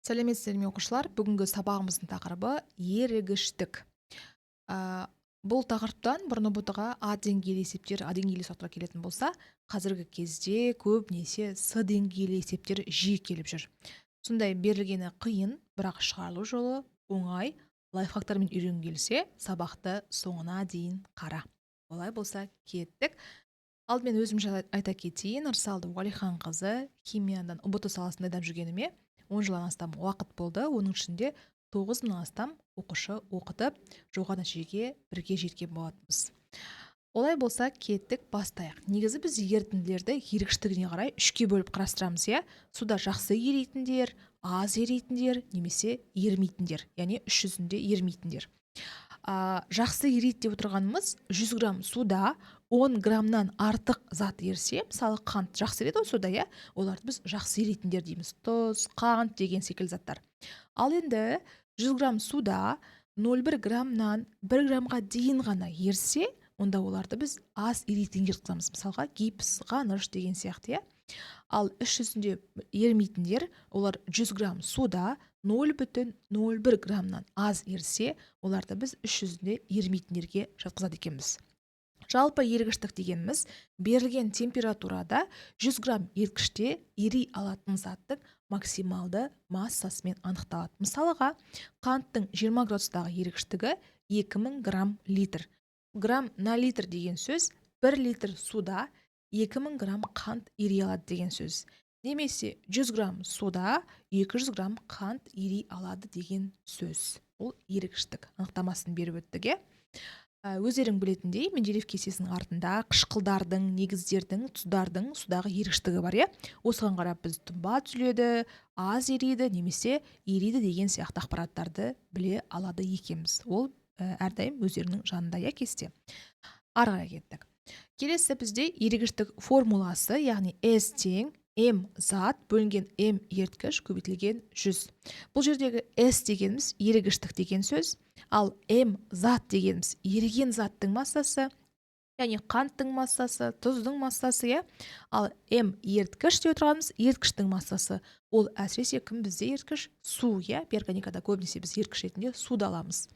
Сәлеметсіздер ме оқушылар? Бүгінгі сабағымыздың тақырыбы ерігіштік. Бұл тақырыптан бұрын ұбт-ға А деңгейлі есептер, А деңгейлі сұрақтар келетін болса, қазіргі кезде көбінесе С деңгейлі есептер жиі келіп жүр. Сондай берілгені қиын, бірақ шығарылу жолы оңай. Лайфхактармен үйренгің келсе, сабақты соңына дейін қара. Олай болса, кеттік. Алдымен өзім жайлы айта кетейін. Ырсалды Уәлихан қызы химиядан ұбт саласында айдап жүргеніме 10 жылдан астам уақыт болды. Оның ішінде 9 мыңнан астам оқушы оқытып, жоғары нәтижеге бірге жеткен болатынбыз. Олай болса, кеттік, бастайық. Негізі біз ерітінділерді ерігіштігіне қарай үшке бөліп қарастырамыз, иә? Суда жақсы еритіндер, аз еритіндер, немесе ерімейтіндер, яғни іс жүзінде ерімейтіндер. Жақсы ерейді деп отырғанымыз 100 грамм суда 10 граммнан артық зат ерсе, мысалы қант жақсы ереді ғой суда, иә? Оларды біз жақсы ерейтіндер дейміз. Тұз, қант деген секілді заттар. Ал енді 100 грамм суда 0,1 граммнан 1 граммға дейін ғана ерсе, онда оларды біз аз ерейтіндер жатқызамыз. Мысалға гипс, ғаныш деген сияқты, иә? Ал іс жүзінде ерімейтіндер, олар 100 грамм суда 0,01 граммнан аз ерсе, оларды біз іс жүзінде ерімейтіндерге жатқызады екенбіз. Жалпы ерігіштік дегеніміз берілген температурада 100 грамм еріткіште ери алатын заттың максималды массасымен анықталады. Мысалға, қанттың 20 градустағы ерігіштігі 2000 грамм литр. Грамм на литр деген сөз 1 литр суда 2000 грамм қант ери алады деген сөз. Немесе 100 грамм суда 200 грамм қант ери алады деген сөз. Ол ерігіштік анықтамасын беріп өттік. Өздерің білетіндей, Менделеев кестесінің артында қышқылдардың, негіздердің, тұздардың судағы ерігіштігі бар, иә? Осыған қарап біз тұнба түзіледі, аз ериді, немесе ериді деген сияқты ақпараттарды біле алады екенбіз. Ол әрдайым өздерінің жанында, иә, кесте. Ары қарай кеттік. Келесі бізде ерігіштік формуласы, яғни S тең М зат бөлінген М еріткіш көбейтілген 100. Бұл жердегі S дегеніміз ерігіштік деген сөз, ал М зат дегеніміз еріген заттың массасы, яғни қанттың массасы, тұздың массасы, иә? Ал М еріткіш деп отырғанымыз еріткіштің массасы. Ол әсіресе кім бізде еріткіш? Су, иә? Биорганикада көбінесе біз еріткіш ретінде суды аламыз.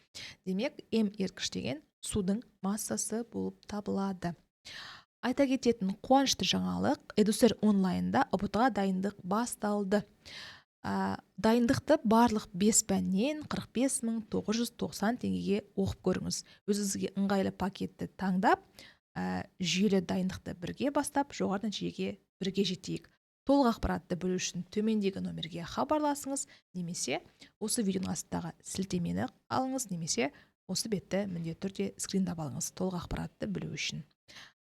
Демек, М еріткіш деген судың массасы болып табылады. Айта кететін қуанышты жаңалық, Эдусер онлайнда ұбт-ға дайындық басталды. Дайындықты барлық 5 пәннен 45.990 теңгеге оқып көріңіз. Өзіңізге ыңғайлы пакетті таңдап, жүйелі дайындықты бірге бастап, жоғары нәтижеге бірге жетейік. Толық ақпаратты білу үшін төмендегі номерге хабарласыңыз, немесе осы видеоның астындағы сілтемені алыңыз, немесе осы бетті міндетті түрде скриндап алыңыз толық ақпаратты білу үшін.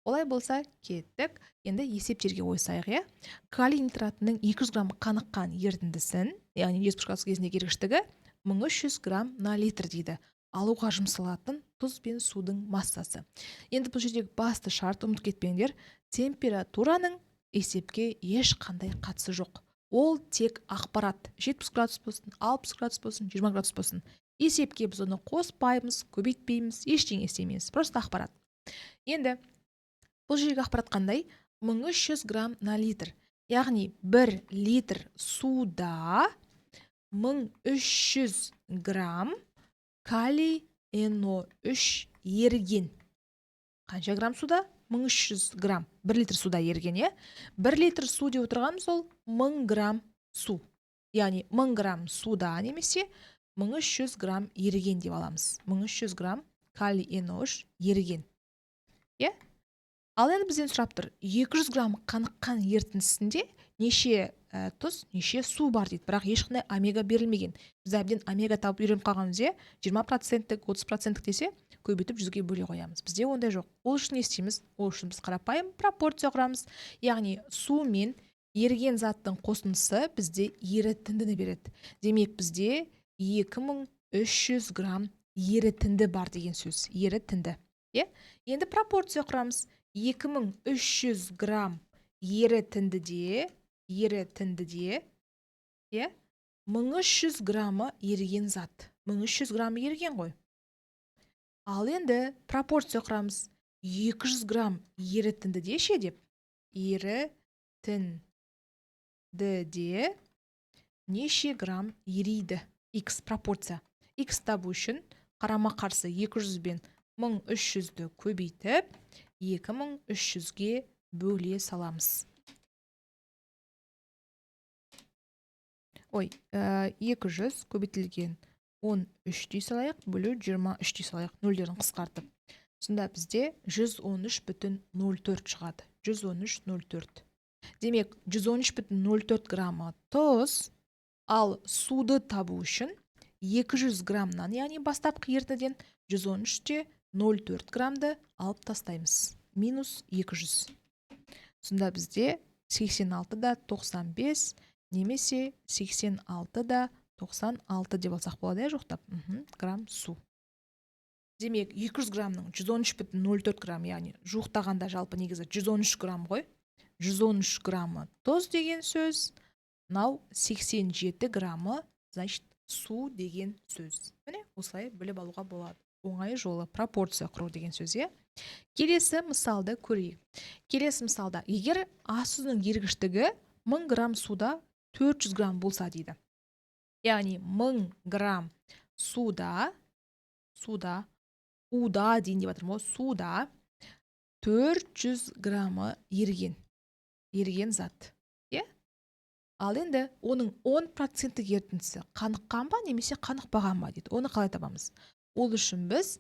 Олай болса, кеттік. Енді есептерге ойсайық, иә? Калий нитратының 200 грамм қаныққан ерітіндісін, яғни 70 градус кезіндегі ерігіштігі 1300 грамм на литр дейді. Алуға жұмсалатын тұз бен судың массасы. Енді бұл жердегі басты шарт, ұмытып кетпеңдер, температураның есепке ешқандай қатысы жоқ. Ол тек ақпарат. 70 градус болсын, 60 градус болсын, 20 градус болсын. Есепке біз оны қоспаймыз, көбейтпейміз, ештеңе істемейміз. Просто ақпарат. Енді бұл жердегі ақпарат қандай? 1300 грамм на литр. Яғни 1 литр суда 1300 грамм калий NO3 еріген. Қанша грамм суда? 1300 грамм. 1 литр суда еріген, е? 1 литр су деп отырғанымыз ол 1000 грамм су. Яғни 1000 грамм суда немесе 1300 грамм еріген деп аламыз. 1300 грамм калий NO3 еріген. Е? Ал енді бізден сұрап тұр, 200 грамм қаныққан ерітіндісінде неше тұз, неше су бар дейді, бірақ ешқандай омега берілмеген. Біз әбден омега тауып үйреніп қалғанымыз, 20%, 30% десе, көбейтіп 100-ге бөле қоямыз. Бізде ондай жоқ. Ол үшін не істейміз? Ол үшін біз қарапайым пропорция құрамыз. Яғни су мен еріген заттың қосындысы бізде ерітіндіні береді. Демек бізде 2300 грамм ерітінді бар деген сөз. Ерітінді. Енді пропорция құрамыз. 2300 грамм ерітіндіде 1300 граммы еріген зат. 1300 грамм еріген ғой. Ал енді пропорция құрамыз. 200 грамм ерітіндіде ше деп. Ерітіндіде неше грамм ериді? X пропорция. X табу үшін қарама қарсы 200 бен 1300-ді көбейтіп, 2300-ге бөле саламыз. 200 көбейтілген 13 дей салайық, бөлу 23 дей салайық, нөлдерін қысқартып. Сонда бізде 113,04 шығады. 113,04. Демек, 113,04 граммы тұз, ал суды табу үшін 200 граммнан, яғни бастапқы ертеден 113,04 граммды алып тастаймыз. Минус 200. Сонда бізде 86 да 95, немесе 86 да 96 деп алсақ болады, жоқтап. Грамм су. Демек, 200 граммның 113,04 грамм, яғни жуықтағанда жалпы негізі 113 грамм ғой. 113 граммы тұз деген сөз, мынау 87 граммы, значит, су деген сөз. Міне, осылай біліп алуға болады. Оңай жолы пропорция құру деген сөз, е? Келесі мысалды көрейік. Келесі мысалда, егер ас тұзының ергіштігі 1000 грамм суда 400 грамм болса дейді. Яғни 1000 грамм суда дейін деп жатырмын, суда 400 граммы ерген зат. Ал енді оның 10% ертіндісі қаныққан ба, немесе қанықпаған ба дейді. Оны қалай табамыз? Ол үшін біз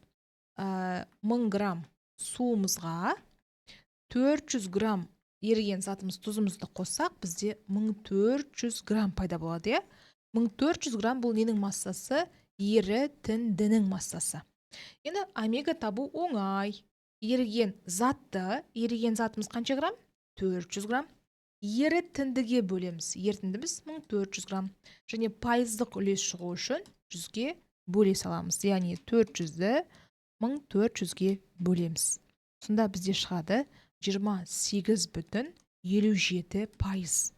1000 грамм суымызға 400 грамм ерген затымыз тұзымызды қоссақ, бізде 1400 грамм пайда болады. 1400 грамм бұл ненің массасы? Ерітіндінің массасы. Енді омега табу оңай. Еріген затымыз қанша грамм? 400 грамм. Ерітіндіге бөлеміз. Ерітіндіміз 1400 грамм. Және пайыздық үлес шығу үшін 100-ге бөле саламыз. Яғни 400-ді 1400-ге бөлеміз. Сонда бізде шығады 28,57 пайыз.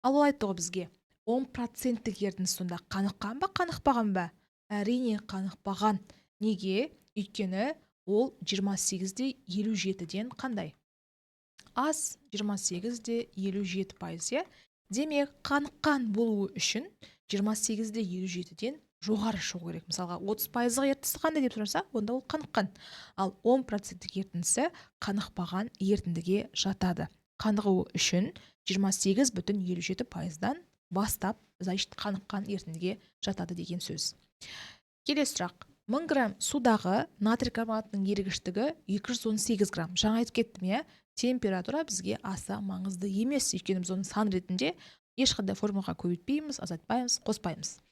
Ал ол айтты ғой бізге 10% ерітіндісі сонда қаныққан ба, қанықпаған ба? Әрине қанықпаған. Неге? Өйткені ол 28,57-ден қандай? Аз 28,57 пайыз. Демек, қаныққан болуы үшін 28,57-ден жоғары шығу керек. Мысалға, 30 пайыздық ерітіндісі қандай деп сұраса, онда ол қаныққан. Ал 10% ерітіндісі қанықпаған ерітіндіге жатады. Қанығуы үшін 28,57 пайыздан бастап, значит, қаныққан ерітіндіге жатады деген сөз. Келесі сұрақ. 1000 грамм судағы натрий карбонатының ерігіштігі 218 грамм. Жаңа айтып кеттім, температура бізге аса маңызды емес. Өйткені біз оны сан ретінде ешқандай формулаға көбейтпейміз, азайтпаймыз, қоспаймыз.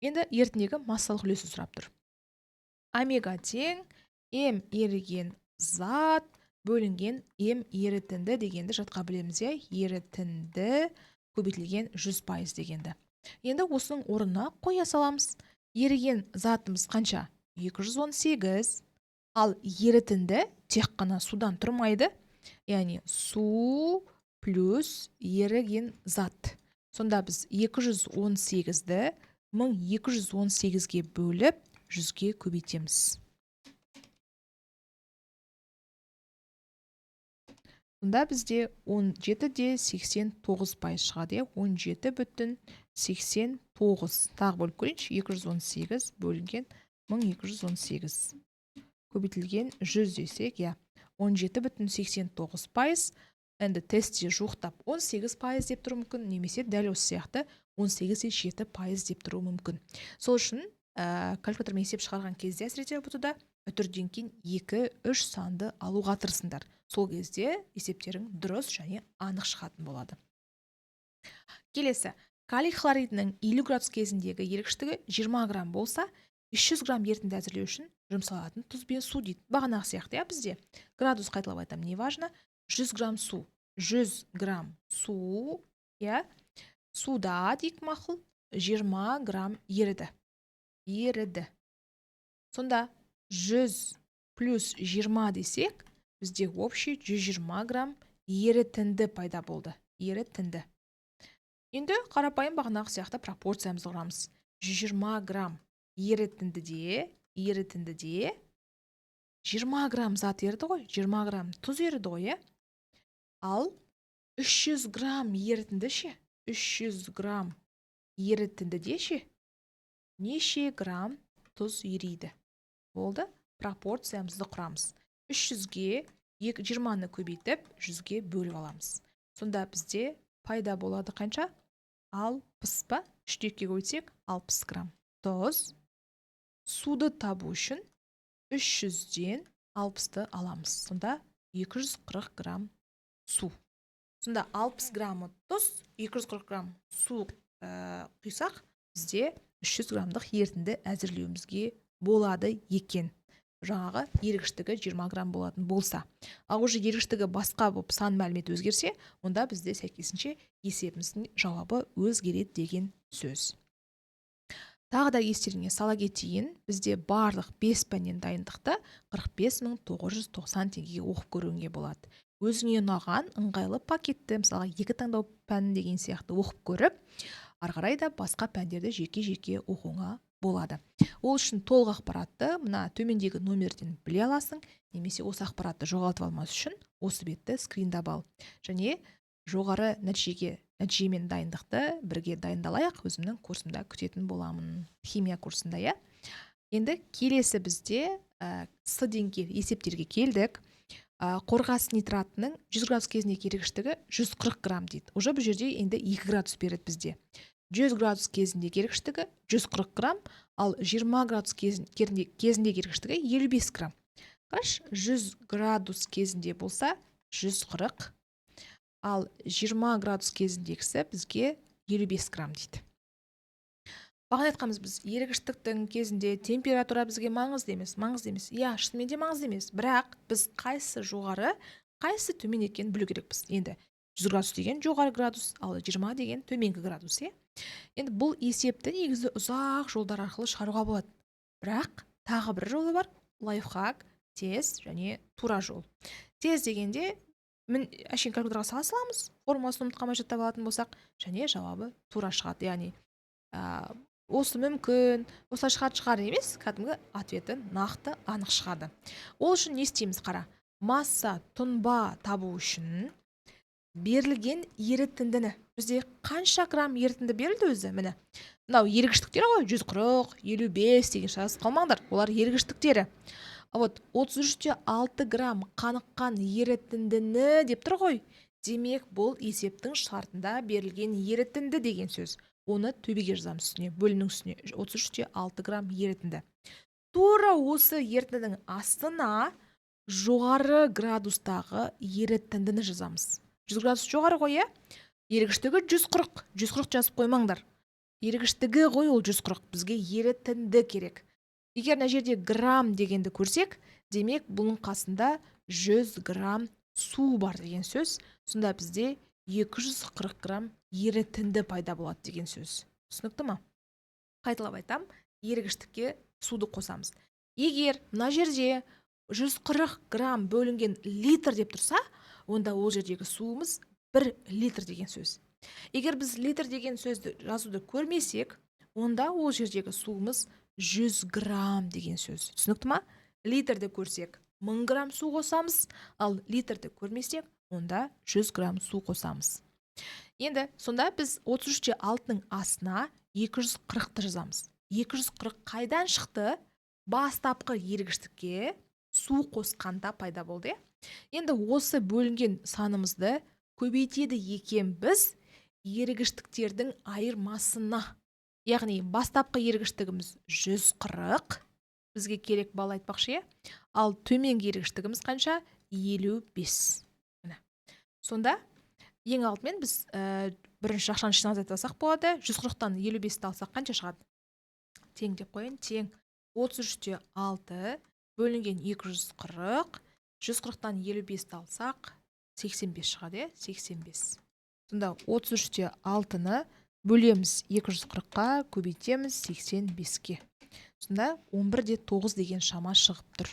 Енді ерітіндегі массалық үлесі сұрап тұр. Омега тең М еріген зат бөлінген М ерітінді дегенді жатқа білеміз. Ерітінді көбейтілген 100% дегенді. Енді осының орнына қоя саламыз. Еріген затымыз қанша? 218. Ал ерітінді тек қана судан тұрмайды. Яғни су плюс еріген зат. Сонда біз 218-ді 1218-ге бөліп 100-ге көбейтеміз. Сонда бізде 17,89 пайыз шығады. 17,89. Тағы бөліп көрейінші. 218 бөлінген 1218. Көбейтілген 100 десек, 17,89 пайыз. Енді тестте жуықтап 18 пайыз деп тұру мүмкін, немесе дәл осы сияқты 18,7 пайыз деп тұру мүмкін. Сол үшін калькулятормен есеп шығарған кезде әсіресе бұтыда үтірден кейін 2-3 санды алуға тырысыңдар. Сол кезде есептерің дұрыс және анық шығатын болады. Келесі, калий хлоридінің 50 градус кезіндегі ерікштігі 20 грамм болса, 300 грамм ерітінді әзірлеу үшін жұмсалатын тұз бен су дейді. Бағанағы сияқты, бізде градус қайталап айтам, не важно, 100 грамм су. 100 грамм су, суда дейік мақұл, 20 грамм еріді. Сонда 100 плюс 20 десек, бізде общий 120 грамм ерітінді пайда болды. Ерітінді. Енді қарапайым бағанағы сияқты пропорциямызды құрамыз. 120 грамм ерітіндіде 20 грамм зат ерді ғой, 20 грамм тұз ерді ғой, Ал 300 грамм ерітінді ше? 300 грамм ерітіндіде ше неше грамм тұз ериді? Болды. Пропорциямызды құрамыз. 300-ге 20-ны көбейтіп, 100-ге бөліп аламыз. Сонда бізде пайда болады қанша? 60 па? 3-ті 2-ге көбейтсек 60 грамм тұз. Суды табу үшін 300-ден 60-ты аламыз. Сонда 240 грамм су. Сонда 60 граммы тұз, 240 грамм су құйсақ, бізде 300 граммдық ерітінді әзірлеуімізге болады екен. Жаңағы ергіштігі 20 грамм болатын болса. Ал уже ергіштігі басқа болып сан мәлімет өзгерсе, онда бізде сәйкесінше есебіміздің жауабы өзгереді деген сөз. Тағы да естеріңе сала кетейін, бізде барлық 5 пәннен дайындықты 45.990 теңгеге оқып көруіңе болады. Өзіңе ұнаған ыңғайлы пакетті, мысалға 2 таңдау пән деген сияқты оқып көріп, ары қарай да басқа пәндерді жеке-жеке оқуыңа болады. Ол үшін толық ақпаратты мына төмендегі номерден біле аласың, немесе осы ақпаратты жоғалтып алмас үшін осы бетті скриндап ал. Және жоғары нәтижемен дайындықты бірге дайындалайық, өзімнің курсымда күтетін боламын. Химия курсында, иә. Енді келесі бізде С деңгейлі есептерге келдік. Қорғас нитратының 100 градус кезіндегі ерігіштігі 140 грамм дейді. Уже бұл жерде енді 2 градус береді бізде. 100 градус кезіндегі ерігіштігі 140 грамм, ал 20 градус кезіндегі ерігіштігі 55 грамм. Қаш, 100 градус кезінде болса 140, ал 20 градус кезіндегісі бізге 55 грамм дейді. Бағана айтқанбыз, біз ерігіштіктің кезінде температура бізге маңызды емес. Иә, шынымен де маңызды емес. Бірақ біз қайсы жоғары, қайсы төмен екенін білу керекпіз. Енді 100 градус деген жоғары градус, ал 20 деген төменгі градус, иә. Енді бұл есепті негізі ұзақ жолдар арқылы шығаруға болады. Бірақ тағы бір жолы бар, лайфхак, тез және тура жол. Тез дегенде әшейін калькуляторға сала саламыз, формуласын ұмытқамай жаттап алатын болсақ, және жауабы тура шығады. Яғни осы мүмкін, осылай шығар емес, кәдімгі ответі нақты анық шығады. Ол үшін не істейміз, қара? Масса тұнба табу үшін берілген ерітіндіні, бізде қанша грамм ерітінді берілді өзі? Міне, мынау ерігіштіктер ғой, 140, 55 деген жазып қалмаңдар, олар ерігіштіктері. Вот 33-6 грамм қаныққан ерітіндіні деп тұр ғой. Демек, бұл есептің шартында берілген ерітінді деген сөз. Оны төбеге жазамыз үстіне, бөлімнің үстіне 33-6 грамм ерітінді. Тура осы ерітіндінің астына жоғары градустағы ерітіндіні жазамыз. 100 градус жоғары ғой, ерігіштігі 140 жазып қоймаңдар. Ерігіштігі ғой ол 140, бізге ерітінді керек. Егер мына жерде грамм дегенді көрсек, демек бұның қасында 100 грамм су бар деген сөз. Сонда бізде 240 грамм ерітінді пайда болады деген сөз. Түсінікті ма? Қайталап айтам, ерігіштікке суды қосамыз. Егер мына жерде 140 грамм бөлінген литр деп тұрса, онда ол жердегі суымыз 1 литр деген сөз. Егер біз литр деген сөзді жазуды көрмесек, онда ол жердегі суымыз 100 грамм деген сөз. Түсінікті ма? Литрді көрсек 1000 грамм су қосамыз, ал литрді көрмесек, онда 100 грамм су қосамыз. Енді сонда біз 33-6-ның астына 240-ты жазамыз. 240 қайдан шықты? Бастапқы ерігіштікке су қосқанда пайда болды. Енді осы бөлінген санымызды көбейтеді екен біз ерігіштіктердің айырмасына. Яғни бастапқы ерігіштігіміз 140, бізге керек бал айтпақшы, ал төменгі ерігіштігіміз қанша? 55. Сонда ең алдымен біз бірінші ақшаны ішіне азайтпасақ болады. 140-тан 55-ті алсақ қанша шығады? Тең деп қойын, тең 33-6 бөлінген 240, 140-тан 55-ті алсақ 85 шығады, 85. Сонда 33-6-ны бөлеміз 240-қа, көбейтеміз 85-ке. Сонда 11-9 деген шама шығып тұр.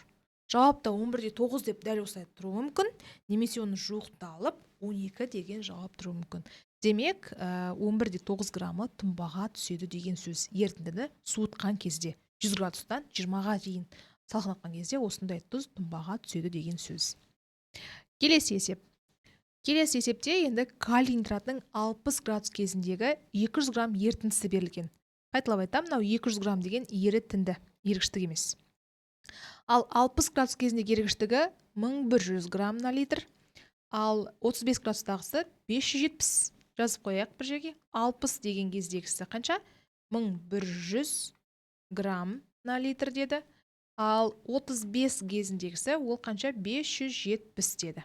Жауапта 11-9 деп дәл осылай тұруы мүмкін, немесе оны жуықталып 12 деген жауап тұруы мүмкін. Демек, 11-9 граммы тұнбаға түседі деген сөз. Ерітіндіні суытқан кезде 100 градустан 20-ға дейін салқындатқан кезде осындай тұз тұнбаға түседі деген сөз. Келесі есеп. Келесі есепте енді калий нитратының 60 градус кезіндегі 200 грамм ерітіндісі берілген. Қайталап айтам, мынау 200 грамм деген ерітінді, ергіштік емес. Ал 60 градус кезіндегі ергіштігі 1100 грамм на литр, ал 35 градустағысы 570. Жазып қояйық бір жерге. 60 деген кездегісі қанша? 1100 грамм на литр деді. Ал 35 кезіндегісі ол қанша? 570 деді.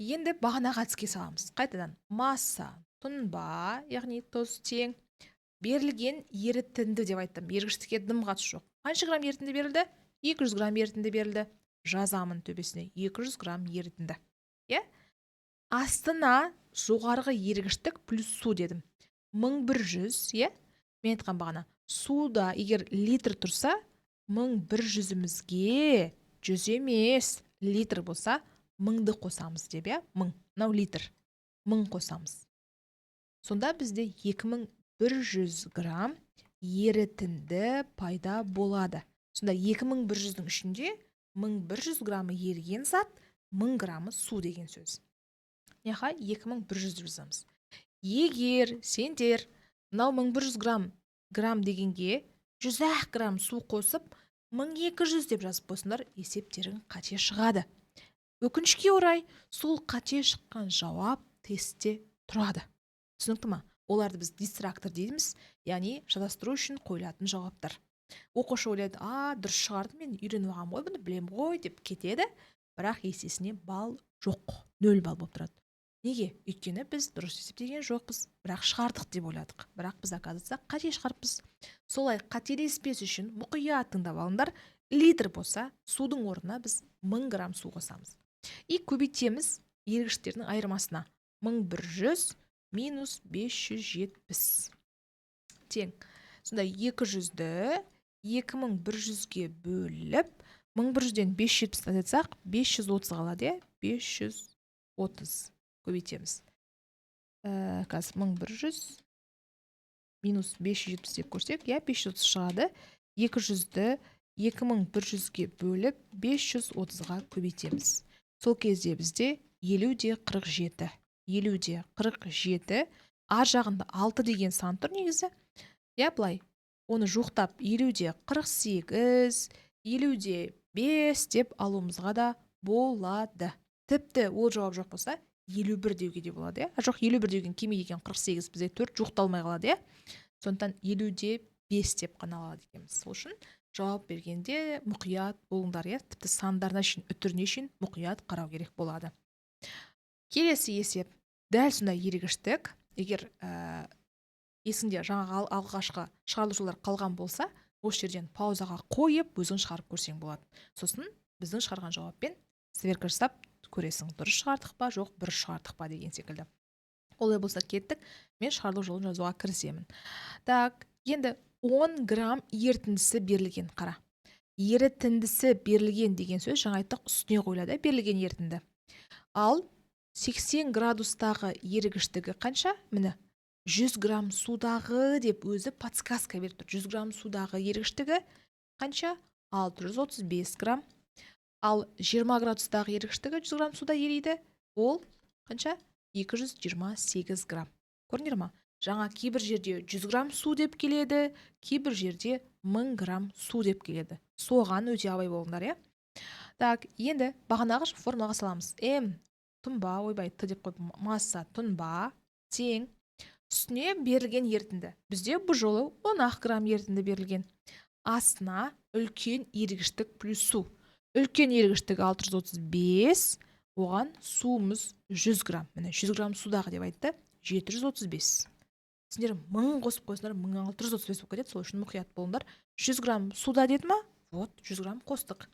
Енді бағанаға әдіске саламыз. Қайтадан масса, тұнба, яғни тұз тең берілген ерітінді деп айттым. Ергіштікке дым қатысы жоқ. Қанша грамм ерітінді берілді? 200 грамм ерітінді берілді. Жазамын төбесіне 200 грамм ерітінді. Астына жоғарғы ергіштік плюс су дедім. 1100, мен айтқан бағана. Суда егер литр тұрса, 1100-імізге 100 емес, литр болса, 1000-ды қосамыз деп, 1000. Мынау литр. 1000 қосамыз. Сонда бізде 2100 грамм ерітінді пайда болады. Сонда 2100-дің ішінде 1100 граммы еріген зат, 1000 граммы су деген сөз. 2100 жазамыз. Егер сендер мынау 1100 грамм дегенге 100 грамм су қосып, 1200 деп жазып қойсыңдар, есептерің қате шығады. Өкінішке орай, сол қате шыққан жауап тестте тұрады. Түсінікті ма? Оларды біз дистрактор дейміз, яғни шатастыру үшін қойылатын жауаптар. Оқушы ойлайды, дұрыс шығарды, мен үйреніп алғам ғой, бұны білем ғой деп кетеді, бірақ есесіне бал жоқ, 0 бал болып тұрады. Неге? Өйткені біз дұрыс есептеген жоқпыз, бірақ шығардық деп ойладық. Бірақ біз оказывается қате шығарыппыз. Солай қателеспес үшін мұқият тыңдап алыңдар, литр болса, судың орнына біз 1000 грамм су қосамыз. И көбейтеміз ергіштердің айырмасына. 1100 минус 570 тең. Сонда 200-ді 2100-ге бөліп, 1100-ден 570 азайтсақ, 530 қалады, 530 көбейтеміз. Қазір 1100 минус 570 деп көрсек, 530 шығады. 200-ді 2100-ге бөліп, 530-ға көбейтеміз. Сол кезде бізде 50-де 47. 50-де 47, ар жағында 6 деген сан тұр негізі. Былай, оны жоқтап 50-де 48, 50-де 5 деп алуымызға да болады. Тіпті ол жауап жоқ болса, 51 деуге де болады. Жоқ, 51 деген келмейді екен, 48 бізде 4 жоқталмай қалады. Сондықтан 50-де 5 деп қана алады екенбіз. Сол үшін жауап бергенде мұқият болыңдар, тіпті сандарына үшін, үтіріне үшін мұқият қарау керек болады. Келесі есеп. Дәл сондай ергіштік. Егер есіңде жаңағы алғашқы шығарылушылар қалған болса, осы жерден паузаға қойып, өзің шығарып көрсең болады. Сосын біздің шығарған жауаппен сверка жасап көресің, дұрыс шығардық па, жоқ, бұрыс шығардық па деген секілді. Олай болса кеттік, мен шығарылу жолын жазуға кірісемін. Так, енді 10 грамм ерітіндісі берілген, қара. Ерітіндісі берілген деген сөз жаңа айттық үстіне қойылады, берілген ерітінді. Ал 80 градустағы ерігіштігі қанша? Міне, 100 грамм судағы деп өзі подсказка беріп тұр. 100 грамм судағы ерігіштігі қанша? 635 грамм. Ал 20 градустағы ерігіштігі 100 грамм суда ериді. Ол қанша? 228 грамм. Көрдіңдер ма? Жаңа кейбір жерде 100 грамм су деп келеді, кейбір жерде 1000 грамм су деп келеді. Соған өте абай болыңдар, Так, енді бағанағы формулаға саламыз. Тұнба, ойбай, т деп қойып, масса тұнба тең үстіне берілген ерітінді. Бізде бұл жолы 10 грамм ерітінді берілген. Астына үлкен ерігіштік плюс су. Үлкен ерігіштік 635, оған суымыз 100 грамм. Міне 100 грамм судағы деп айтты, 735. Сендер 1000 қосып қойсыңдар, 1635 болып кетеді, сол үшін мұқият болыңдар. 100 грамм суда деді ма? 100 грамм қостық.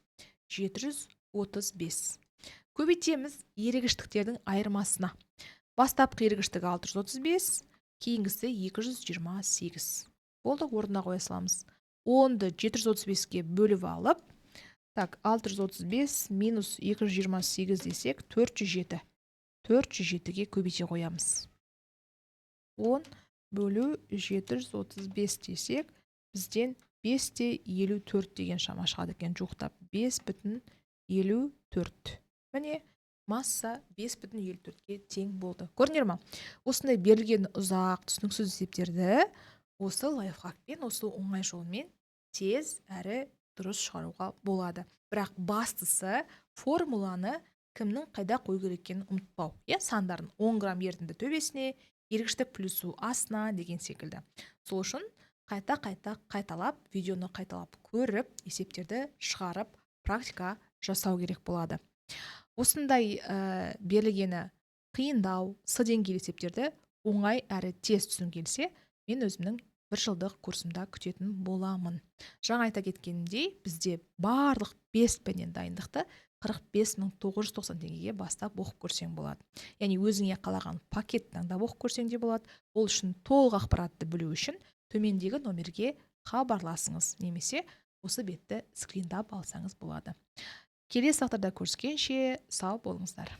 735. Көбейтеміз ерігіштіктердің айырмасына. Бастапқы ерігіштігі 635, кейінгісі 228. Болды, орнына қоя саламыз. 10-ды 735-ге бөліп алып, 635 минус 228 десек, 407. 407-ге көбейте қоямыз. 10 бөлу 735 десек, бізден 5,54 деген шама шығады екен, жоқтап 5,54. Міне, масса 5,54-ге тең болды. Көрінер ма? Осындай берілген ұзақ түсініксіз есептерді осы лайфхакпен, осы оңай жолмен тез әрі дұрыс шығаруға болады. Бірақ бастысы формуланы кімнің қайда қою керек екенін ұмытпау. Сандарын 10 грамм ерітінді төбесіне, ергіштік плюс су астына деген секілді. Сол үшін қайталап, видеоны қайталап көріп, есептерді шығарып, практика жасау керек болады. Осындай берілгені қиындау, с деңгейлі есептерді оңай әрі тез түсін келсе, мен өзімнің 1 жылдық курсымда күтетін боламын. Жаңа айта кеткенімдей, бізде барлық 5 пәннен дайындықты 45.990 теңгеге бастап оқып көрсең болады. Яғни өзіңе қалаған пакет таңдап оқып көрсең де болады. Ол үшін толық ақпаратты білу үшін төмендегі номерге хабарласыңыз, немесе осы бетті скриндап алсаңыз болады. Келесі сабақтарда көріскенше сау болыңыздар.